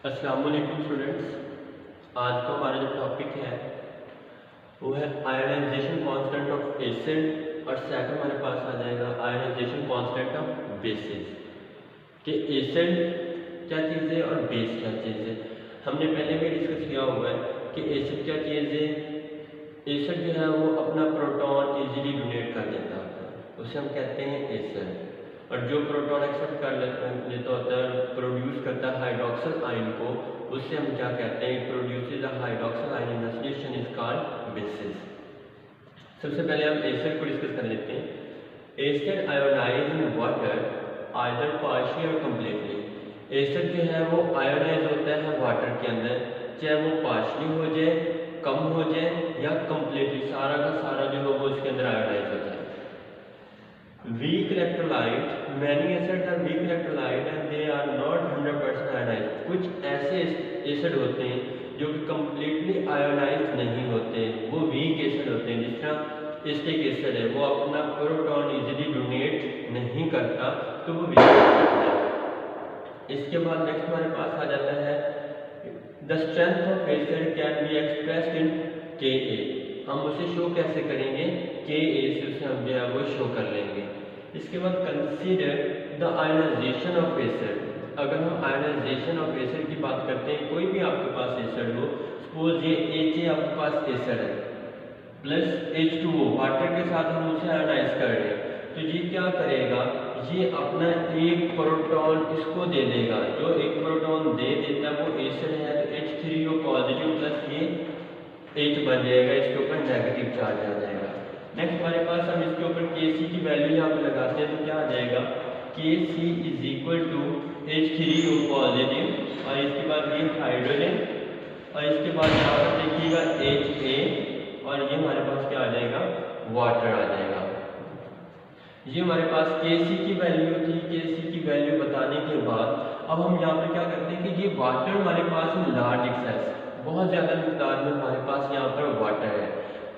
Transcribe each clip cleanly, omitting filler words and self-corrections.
अस्सलाम वालेकुम स्टूडेंट्स। आज का हमारा जो टॉपिक है वो है आयोनाइजेशन कांस्टेंट ऑफ एसिड और सेकंड हमारे पास आ जाएगा आयोनाइजेशन कांस्टेंट ऑफ बेसिस। कि एसिड क्या चीज़ है और बेस क्या चीज़ है। हमने पहले भी डिस्कस किया हुआ है कि एसिड क्या चीज़ है। एसिड जो है वो अपना प्रोटॉन इजीली डोनेट कर देता है, उसे हम कहते हैं एसिड। और जो प्रोटॉन एक्सेप्ट कर लेता होता है, प्रोड्यूस करता है हाइड्रोक्सिल आयन को, उससे हम क्या कहते हैं, produces the hydroxyl ion in solution is called basis. सबसे पहले हम एसिड को डिस्कस कर लेते हैं। Acid ionise in water either partially और कंप्लीटली। एसिड जो है वो आयोनाइज होता है वाटर के अंदर, चाहे वो पार्शियली हो जाए, कम हो जाए, या कंप्लीटली सारा का सारा जो है वो उसके अंदर आयोनाइज हो जाए। Weak electrolyte, many acids are weak electrolyte and they are not 100% ionized। कुछ ऐसे एसिड होते हैं जो कि कम्प्लीटली आयोनाइज नहीं होते, वो वीक एसिड होते हैं। जिस तरह एसिटिक एसिड है, वो अपना प्रोटॉन इजीली डोनेट नहीं करता, तो वो वीक एसिड है। इसके बाद नेक्स्ट हमारे पास आ जाता है the strength of acid can be expressed in Ka। हम उसे शो कैसे करेंगे, Ka से उसे हम जो है वो शो कर लेंगे। इसके बाद consider the ionisation of acid. अगर हम आयोनाइजेशन ऑफ एसिड की बात करते हैं, कोई भी आपके पास एसिड हो, सपोज ये Ha आपके पास एसिड है प्लस H2O वाटर के साथ हम उसे आयोनाइज कर रहे हैं, तो ये क्या करेगा, ये अपना एक प्रोटॉन इसको दे देगा। जो एक प्रोटॉन दे देता है वो एसिड है, तो H3O पॉजिटिव प्लस ये H बन जाएगा, इसके ऊपर नेगेटिव चार्ज आ जाएगा। नेक्स्ट हमारे पास हम इसके ऊपर Kc की वैल्यू यहाँ पे लगाते हैं, तो क्या आ जाएगा, Kc is equal to H3O positive और इसके बाद ये हाइड्रोजन और इसके बाद यहाँ पर देखिएगा Ha और ये हमारे पास क्या आ जाएगा, वाटर आ जाएगा। ये हमारे पास Kc की वैल्यू थी। Kc की वैल्यू बताने के बाद अब हम यहाँ पर क्या करते हैं कि ये वाटर हमारे पास लार्ज एक्सेस, बहुत ज़्यादा मिकदार में हमारे पास यहाँ पर वाटर है,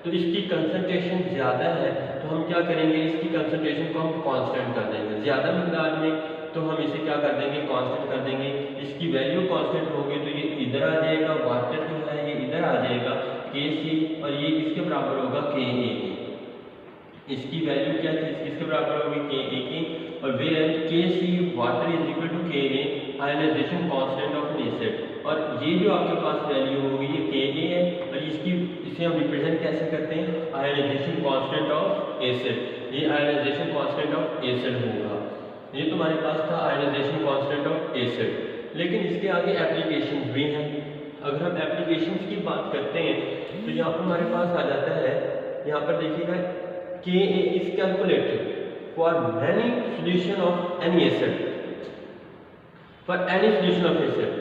तो इसकी कंसंट्रेशन ज़्यादा है, तो हम क्या करेंगे, इसकी कंसंट्रेशन को हम कांस्टेंट कर देंगे। ज़्यादा मिकदार में तो हम इसे क्या कर देंगे, कांस्टेंट कर देंगे। इसकी वैल्यू कांस्टेंट होगी तो ये इधर आ जाएगा, वाटर जो है ये इधर आ जाएगा Kc, और ये किसके बराबर होगा, Ka की। इसकी वैल्यू क्या थी, किसके बराबर होगी, Ka की। और where Kc water is equal to Ka ionisation constant of acid. और ये जो आपके पास वैल्यू होगी ये Ka है, और इसे हम रिप्रेजेंट कैसे करते हैं, आयोनाइजेशन कांस्टेंट ऑफ एसिड। ये आयोनाइजेशन कांस्टेंट ऑफ एसिड होगा। ये तो हमारे पास था आयोनाइजेशन कांस्टेंट ऑफ एसिड। लेकिन इसके आगे एप्लीकेशंस भी हैं। अगर हम एप्लीकेशंस की बात करते हैं तो यहाँ पर हमारे पास आ जाता है, यहाँ पर देखिएगा Ka is calculated for any solution of any acid, for any solution of acid।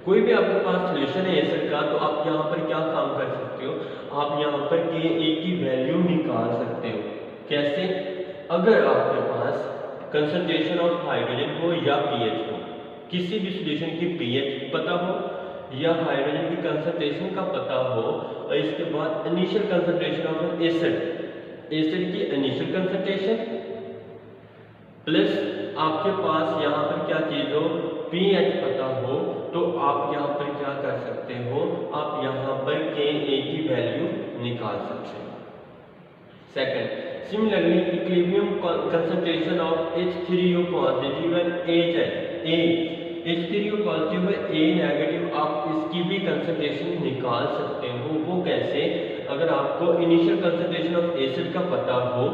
कोई भी आपके पास सोल्यूशन है एसिड का, तो आप यहाँ पर क्या काम कर सकते हो, आप यहाँ पर Ka की वैल्यू निकाल सकते हो। कैसे, अगर आपके पास कंसंट्रेशन ऑफ हाइड्रोजन हो या पीएच हो, किसी भी सोल्यूशन की पीएच पता हो या हाइड्रोजन की कंसंट्रेशन का पता हो, और इसके बाद initial concentration of acid, acid की इनिशियल कंसंट्रेशन प्लस आपके पास यहाँ पर क्या चीज हो, पीएच पता हो, तो आप यहाँ पर क्या कर सकते हो, आप यहाँ पर Ka की वैल्यू निकाल सकते हो। Second, similarly equilibrium concentration of H3O positive and H3O positive है, A नेगेटिव, आप इसकी भी कंसंट्रेशन निकाल सकते हो। वो कैसे, अगर आपको इनिशियल कंसंट्रेशन ऑफ एसिड का पता हो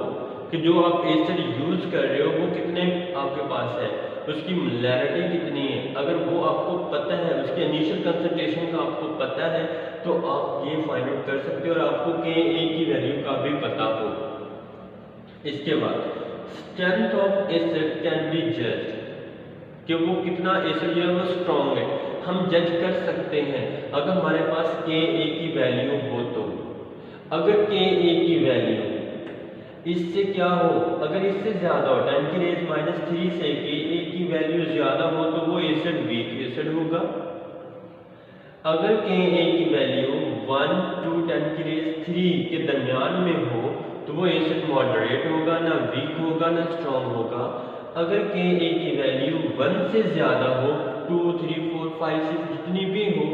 कि जो आप एसिड यूज कर रहे हो वो कितने आपके पास है, उसकी मोलैरिटी कितनी है, अगर वो आपको पता है, उसकी इनिशियल कंसंट्रेशन का आपको पता है, तो आप ये फाइंड आउट कर सकते हो, और आपको Ka की वैल्यू का भी पता हो। इसके बाद strength of acid can be judged, कि वो कितना एसिड जो है वो स्ट्रॉन्ग है, हम जज कर सकते हैं अगर हमारे पास Ka की वैल्यू हो तो। अगर Ka की वैल्यू इससे क्या हो, अगर इससे ज्यादा हो 10⁻³ से Ka की वैल्यू ज्यादा हो तो वो एसिड वीक एसिड होगा। अगर Ka की वैल्यू 1 to 10⁻³ के दरमियान में हो तो वो एसिड मॉडरेट होगा, ना वीक होगा ना स्ट्रॉन्ग होगा। अगर Ka की वैल्यू 1 से ज़्यादा हो, 2, 3, 4, 5, 6 जितनी भी हो,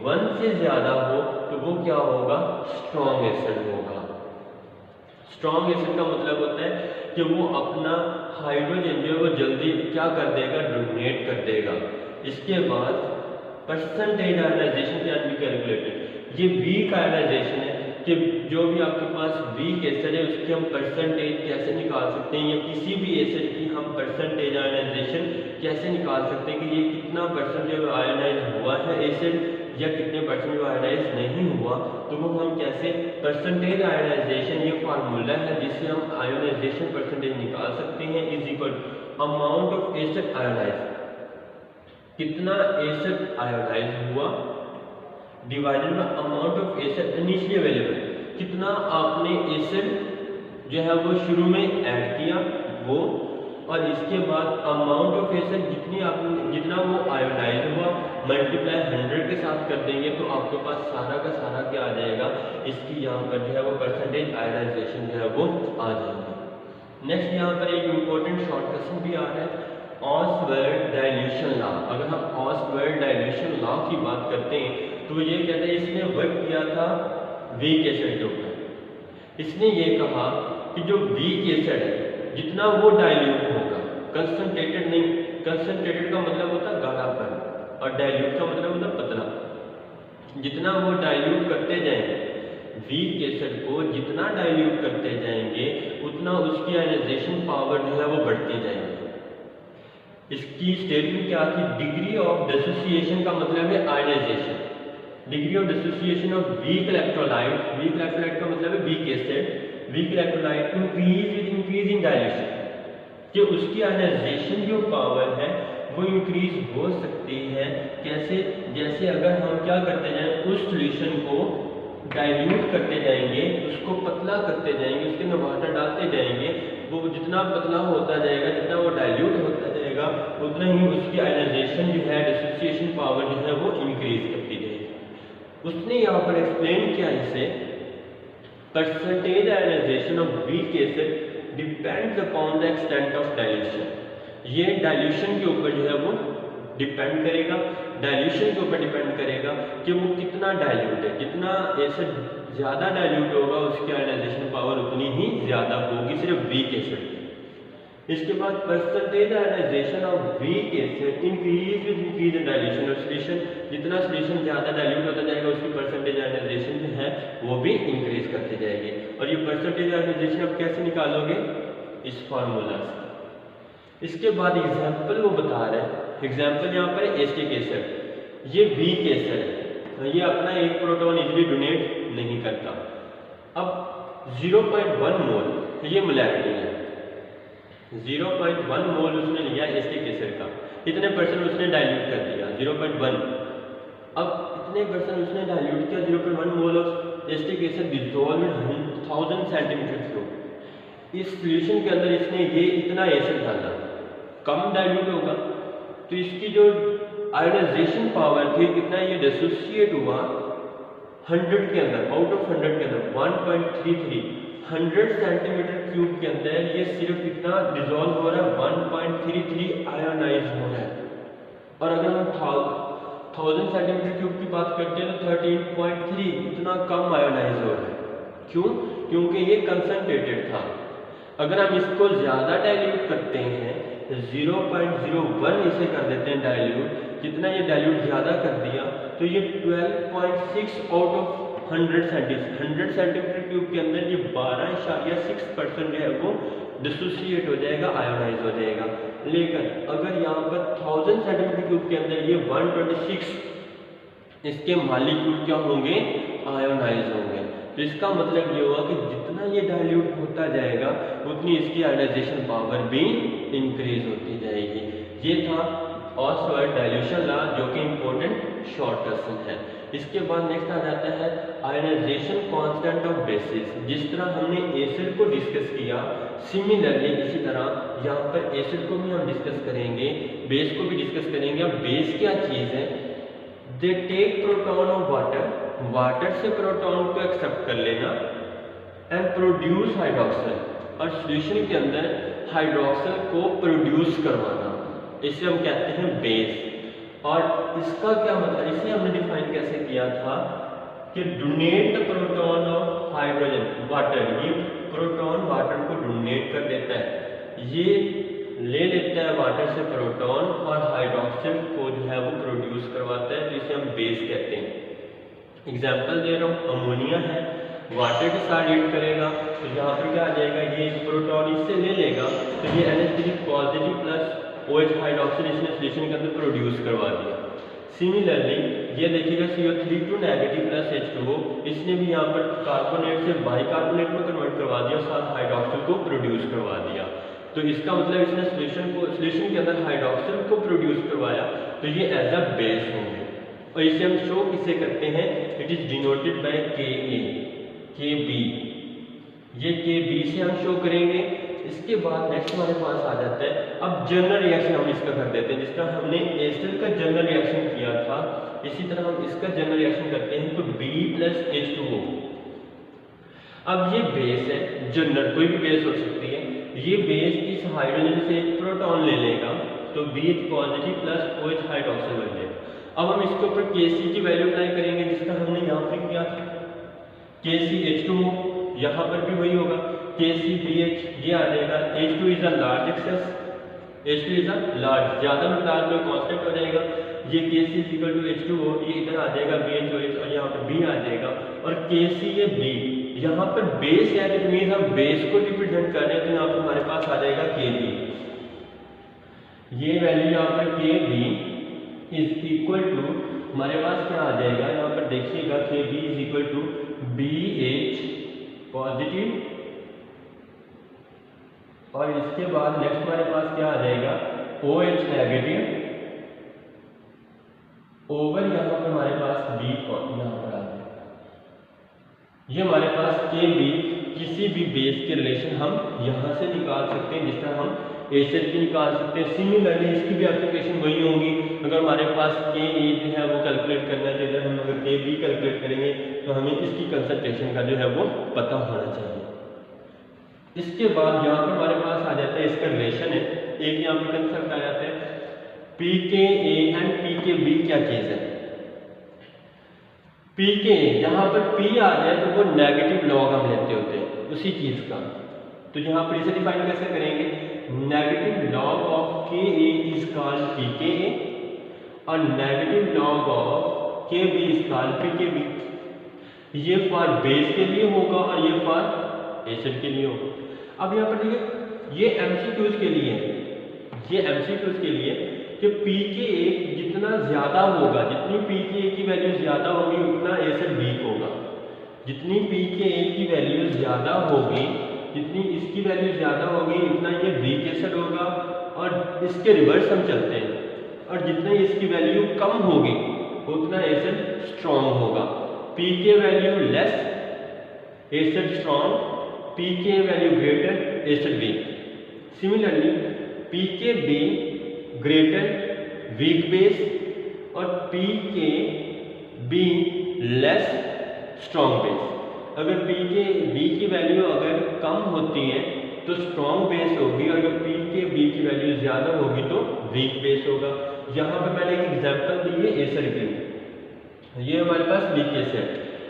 1 से ज़्यादा हो तो वो क्या होगा, स्ट्रॉन्ग एसिड होगा। स्ट्रॉन्ग एसिड का मतलब होता है कि वो अपना हाइड्रोजन जो है वो जल्दी क्या कर देगा, डोनेट कर देगा। इसके बाद percentage ionisation can be calculated. ये वीक आयनाइजेशन है कि जो भी आपके पास वीक एसिड है उसकी हम परसेंटेज कैसे निकाल सकते हैं, या किसी भी एसिड की हम परसेंटेज आयनाइजेशन कैसे निकाल सकते हैं कि ये कितना परसेंट जो आयनाइज हुआ है एसिड या कितने परसेंट जो आयनाइज नहीं हुआ, तो वो हम कैसे परसेंटेज आयनाइजेशन, ये फार्मूला है जिससे हम आयनाइजेशन परसेंटेज निकाल सकते हैं, is equal amount of acid ionise, कितना एसिड आयोडाइज हुआ divided by amount of acid initially available, कितना आपने एसिड जो है वो शुरू में ऐड किया वो, और इसके बाद अमाउंट ऑफ एसिड जितना वो आयोडाइज हुआ मल्टीप्लाई 100 के साथ कर देंगे तो आपके पास सारा का सारा क्या आ जाएगा, इसकी यहाँ पर जो है वो परसेंटेज आयनाइजेशन जो है वो आ जाएगा। नेक्स्ट यहाँ पर एक इम्पोर्टेंट शॉर्ट क्वेश्चन भी आ रहा है, ऑसवर्ड डाइल्यूशन लॉ। अगर हम ऑसवर्ड डाइल्यूशन लॉ की बात करते हैं तो ये कहते हैं, इसने वर्क किया था वीक एसिड के ऊपर। इसने ये कहा कि जो वीक एसिड है जितना वो डाइल्यूट होगा, कंसंट्रेटेड नहीं, कंसंट्रेटेड का मतलब होता है गाढ़ापन और डाइल्यूट का मतलब होता है पतला, जितना वो डाइल्यूट करते जाएंगे वीक एसिड को, जितना डाइल्यूट करते जाएंगे उतना उसकी आयनाइजेशन पावर जो है वो बढ़ती जाएगी। इसकी स्टेटमेंट क्या थी, डिग्री ऑफ डिसोसिएशन का मतलब है ionisation, degree of dissociation of weak electrolyte, weak electrolyte का मतलब है weak acid, weak electrolyte increase with increase in dilution, कि उसकी आयनाइजेशन जो पावर है वो इंक्रीज हो सकती है। कैसे, जैसे अगर हम क्या करते जाएं, उस सॉल्यूशन को डाइल्यूट करते जाएंगे, उसको पतला करते जाएंगे, उसके अंदर वाटर डालते जाएंगे, वो जितना पतला होता जाएगा, जितना वो डाइल्यूट होता जाएगा, उतना ही उसकी आयनाइजेशन जो है, डिसोसिएशन पावर जो है वो इंक्रीज करती जाएगी। उसने यहाँ पर एक्सप्लेन किया इसे, percentage ionisation of weak acid depends upon the extent of dilution. ये डाइल्यूशन के ऊपर जो है वो डिपेंड करेगा, डाइल्यूशन के ऊपर डिपेंड करेगा कि वो कितना डाइल्यूट है, जितना एसिड ज़्यादा डाइल्यूट होगा उसकी आयनाइजेशन पावर उतनी ही ज़्यादा होगी सिर्फ वीक एसिड की। इसके बाद percentage ionisation of weak acid increase with increase in dilution of solution, जितना सॉल्यूशन ज़्यादा डाइल्यूट होता जाएगा उसकी परसेंटेज आयनाइजेशन जो है वो भी इंक्रीज करती जाएगी। और ये परसेंटेज आयनाइजेशन आप कैसे निकालोगे, इस फार्मूला से। इसके बाद एग्जाम्पल वो बता रहे हैं, एग्जाम्पल यहाँ पर एसिटिक एसिड, ये वीक एसिड है, ये अपना एक प्रोटॉन इजीली डोनेट नहीं करता। अब 0.1 मोल ये मोलैरिटी है, 0.1 मोल उसने लिया एसिटिक एसिड का, इतने परसेंट उसने डाइल्यूट कर दिया 0.1। अब इतने परसेंट उसने डाइल्यूट किया 0.1 mole of acetic acid dissolve in 1000 centimetre cube. इस सॉल्यूशन के अंदर इसने ये इतना एसिड डाला, कम डाइल्यूट होगा तो इसकी जो आयनाइजेशन पावर थी कितना, ये डिसोसिएट हुआ 100 के अंदर, आउट ऑफ 100 के अंदर 1.33, 100 सेंटीमीटर क्यूब के अंदर ये सिर्फ कितना डिसॉल्व हो रहा है, 1.33 आयोनाइज हो रहा है। और अगर हम 1000 सेंटीमीटर क्यूब की बात करते हैं तो 13.3, इतना कम आयोनाइज हो रहा है। क्यों? क्योंकि ये कंसंट्रेटेड था। अगर हम इसको ज़्यादा डाइल्यूट करते हैं, 0.01 इसे कर देते हैं डाइल्यूट, जितना ये डाइल्यूट ज़्यादा कर दिया तो ये 12.6 आउट ऑफ 100 सेंटीमीटर क्यूब के अंदर ये 12.6% जो है वो डिसोसिएट हो जाएगा, आयोनाइज हो जाएगा। लेकिन अगर यहाँ पर 1000 सेंटीमीटर क्यूब के अंदर ये 126 इसके मॉलिक्यूल क्या होंगे, आयोनाइज होंगे। तो इसका मतलब ये हुआ कि जितना ये डाइल्यूट होता जाएगा उतनी इसकी आयनाइजेशन पावर भी इंक्रीज होती जाएगी। ये था ऑसवर्ड डाइल्यूशन लॉ, जो कि इंपॉर्टेंट शॉर्ट क्वेश्चन है। इसके बाद नेक्स्ट आ जाता है आयनाइजेशन कांस्टेंट ऑफ बेसिस। जिस तरह हमने एसिड को डिस्कस किया, सिमिलरली इसी तरह यहाँ पर एसिड को भी हम डिस्कस करेंगे, बेस को भी डिस्कस करेंगे। अब बेस क्या चीज़ है, they take proton of water, water से प्रोटॉन को एक्सेप्ट कर लेना एंड प्रोड्यूस हाइड्रोक्साइड, और सॉल्यूशन के अंदर हाइड्रोक्सिल को प्रोड्यूस करवाना, इसे हम कहते हैं बेस। और इसका क्या मतलब, इसे हमने डिफाइन कैसे किया था कि donate the proton of hydrogen water, ये प्रोटॉन वाटर को डोनेट कर देता है, ये ले लेता है वाटर से प्रोटॉन और हाइड्रोक्सिल को जो है वो प्रोड्यूस करवाता है, तो इसे हम बेस कहते हैं। एग्जांपल दे रहा हूँ, अमोनिया है, वाटर के साथ रिएक्ट करेगा तो यहाँ पर क्या आ जाएगा, ये प्रोटॉन इससे ले लेगा तो ये NH3 positive plus OH hydroxyl इसने सोल्यूशन के अंदर प्रोड्यूस करवा दिया। सिमिलरली ये देखिएगा CO3 नेगेटिव प्लस H2O, इसने भी यहाँ पर कार्बोनेट से बाइकार्बोनेट में कन्वर्ट करवा दिया, साथ हाइड्रोक्सिल को प्रोड्यूस करवा दिया। तो इसका मतलब इसने सोल्यूशन के अंदर हाइड्रोक्सिल को प्रोड्यूस करवाया, तो ये एज अ बेस होंगे। और इसे हम शो किसे करते हैं, it is denoted by KB, ये KB से हम शो करेंगे। इसके बाद नेक्स्ट हमारे पास आ जाता है, अब जनरल रिएक्शन हम इसका कर देते हैं, जिसका हमने एसिड का जनरल रिएक्शन किया था, इसी तरह हम इसका जनरल रिएक्शन करते हैं, तो B प्लस H2O। अब ये बेस है, जनरल कोई भी बेस हो सकती है, ये बेस इस हाइड्रोजन से एक प्रोटॉन ले लेगा तो BH positive plus OH hydroxyl बन जाएगा। अब हम इसके ऊपर Kc की वैल्यू अप्लाई करेंगे, जिसका हमने यहाँ पर किया था, KCH2O, यहाँ पर भी वही होगा, KCBH, ये आ जाएगा, H2 is a large access, H2 is a large, ज्यादा मिकदार में कांस्टेंट हो जाएगा, ये Kc is equal to H2O, ये इधर आ जाएगा BHOH और यहाँ पर B आ जाएगा, और Kc ये B, यहाँ पर बेस है, तो मीन्स हम बेस को रिप्रेजेंट कर रहे हैं, तो यहाँ पर हमारे पास आ जाएगा Kb, ये वैल्यू यहाँ पर Kb इज इक्वल टू हमारे पास क्या आ जाएगा, यहाँ पर देखिएगा Kb is equal to BH positive, और इसके बाद नेक्स्ट हमारे पास क्या आ जाएगा, OH नेगेटिव ओवर यहाँ पर हमारे पास B यहाँ पर आ जाएगा। ये हमारे पास Kb किसी भी बेस के रिलेशन हम यहाँ से निकाल सकते हैं, जिस तरह हम एसिड की निकाल सकते हैं। सिमिलरली इसकी भी एप्लीकेशन वही होंगी, अगर हमारे पास Ka जो है वो कैलकुलेट करना है, तो इधर हम अगर Kb कैलकुलेट करेंगे तो हमें इसकी कंसंट्रेशन का जो है वो पता होना चाहिए। इसके बाद यहाँ पर हमारे पास आ जाता है, इसका रिलेशन है, एक यहाँ पर कंसेप्ट आ जाता है pKa एंड pKb क्या चीज़ है। pKa यहाँ पर P आ जाए तो वो नेगेटिव लॉग हम लेते होते हैं उसी चीज़ का, तो यहाँ पर इसे डिफाइन कैसे करेंगे, negative log of Ka is called pKa और negative log of Kb is called pKb। ये फॉर बेस के लिए होगा और ये फॉर एसिड के लिए होगा। अब यहाँ पर देखिए, ये MCQs के लिए है, ये MCQs के लिए कि pKa जितना ज़्यादा होगा, जितनी pKa की वैल्यू ज़्यादा होगी उतना एसिड वीक होगा, जितनी pKa की वैल्यू ज़्यादा होगी, जितनी इसकी वैल्यू ज़्यादा होगी उतना ये वीक एसिड होगा, और इसके रिवर्स हम चलते हैं, और जितना इसकी वैल्यू कम होगी उतना एसिड स्ट्रॉन्ग होगा। pK value less acid strong, pK value greater acid weak. Similarly pKb greater weak base और pKb लेस स्ट्रॉन्ग बेस। अगर pKb की वैल्यू अगर कम होती है तो स्ट्रॉन्ग बेस होगी, और अगर pKb की वैल्यू ज़्यादा होगी तो वीक बेस होगा। यहाँ पर मैंने एक एग्जांपल दी है एसिड की, ये हमारे पास वीक एसिड,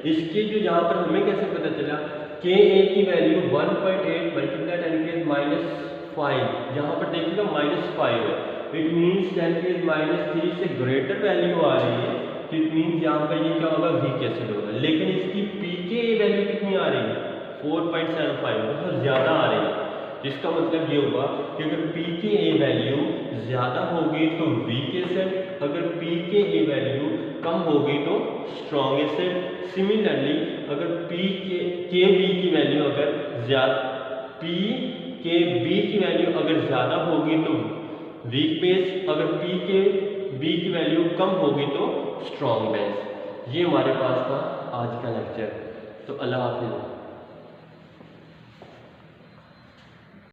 इसकी जो यहाँ पर हमें कैसे पता चला, Ka की वैल्यू 1.8 मल्टीप्लाई 10⁻⁵, यहाँ पर देखिएगा -5 है, इट मीन्स 10⁻³ से ग्रेटर वैल्यू आ रही है, तो इट मीन्स यहाँ पर ये क्या होगा, वीक एसिड होगा। लेकिन इसकी pKa वैल्यू कितनी आ रही है, 4.75, बहुत ज़्यादा आ रही है, जिसका मतलब ये होगा कि अगर pKa वैल्यू ज़्यादा होगी तो वीक एसिड, अगर pKa वैल्यू कम होगी तो स्ट्रॉन्ग एसिड। सिमिलरली अगर Kb की वैल्यू अगर pKb की वैल्यू अगर ज़्यादा होगी तो वीक बेस, अगर pKb की वैल्यू कम होगी तो स्ट्रॉन्ग बेस। ये हमारे पास था आज का लेक्चर, तो अल्लाह हाफिज़।